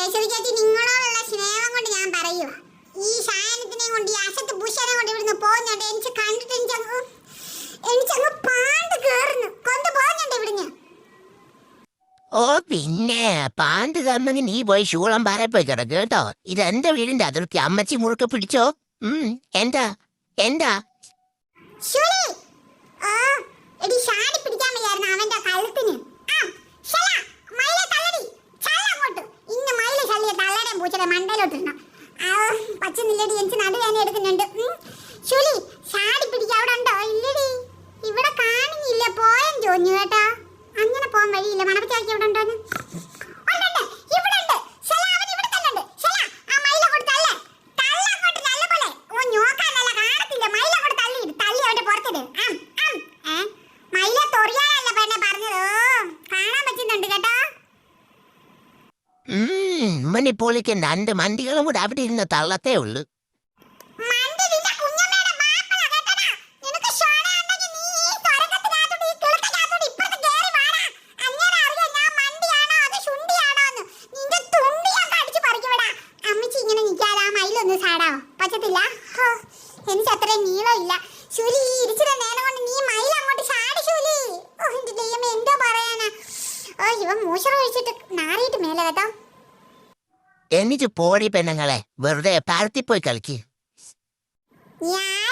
ഐശ്വര്യ ചേച്ചി നിങ്ങളോടുള്ള സ്നേഹം കൊണ്ട് ഞാൻ പറയൂ, ഈ സായനത്തിനെ കൊണ്ട് ഈ അസത്ത് ഭൂഷനെ കൊണ്ട് ഇവിടുന്ന് പോകുന്നുണ്ട്. എനിക്ക് കണ്ടിട്ട് എനിക്കങ്ങ് പാണ്ട് കേറുന്നു. കൊണ്ടു പോകുന്നുണ്ട് ഇവിടുന്ന്. ഓ പിന്നെ പാണ്ട് തന്നെങ്കിൽ നീ പോയി ശൂളം പോയി കിടക്ക് കേട്ടോ. ഇതെന്റെ വീടിന്റെ അതിർത്തി. അമ്മച്ചി മുറുക്കെ പിടിച്ചോ. എന്താ എന്താ ശുലി, ആ എടി ഷാടി പിടിക്കാൻ വയ്യായിരുന്നു അവന്റെ കഴുത്തിന്. ആ ശല മയിലെ തള്ളടി ചല്ല അങ്ങോട്ട്. ഇന്ന് മയിലെ ശല്യ തള്ളരെ പൂച്ചയുടെ മണ്ടയിലോട്ടിരണം. ആ പച്ചനില്ലടി എനിക്ക് നടുവേദന എടുക്കുന്നുണ്ട്. ശുലി ഷാടി പിടിക്കാൻ അവിടെ ഉണ്ടോ? ഇല്ലടി ഇവിടെ കാണുന്നില്ല. പോയെന്ന് തോന്നുന്നു കേട്ടാ. അങ്ങനെ പോകാൻ വഴിയില്ല. മണപ്പച്ചാക്കി ഇവിടെ ഉണ്ടോന്ന്. ഉമ്മനി പൊളിക്കണ്ട. അന്റെ മണ്ടികളും കൂടെ അവിടെ ഇരുന്ന് തള്ളത്തേ ഉള്ളു. എനിക്ക് അത്ര നീളമില്ല. ശൂലി ഈ ഇരിച്ചിട്ട് നേരം കൊണ്ട് നീ മയിൽ അങ്ങോട്ട് ചാടി ശൂലി. ഓ എന്റെ ദൈവമേ എന്തോ പറയാനാ. ഓ ഇവൻ മൂശറ ഒഴിച്ചിട്ട് നാറിയിട്ട് മേലെ കേട്ടോ. എന്നിട്ട് പോടി പെണ്ണുങ്ങളെ, വെറുതെ പാടത്തിൽ പോയി കളിക്ക്. ഞാൻ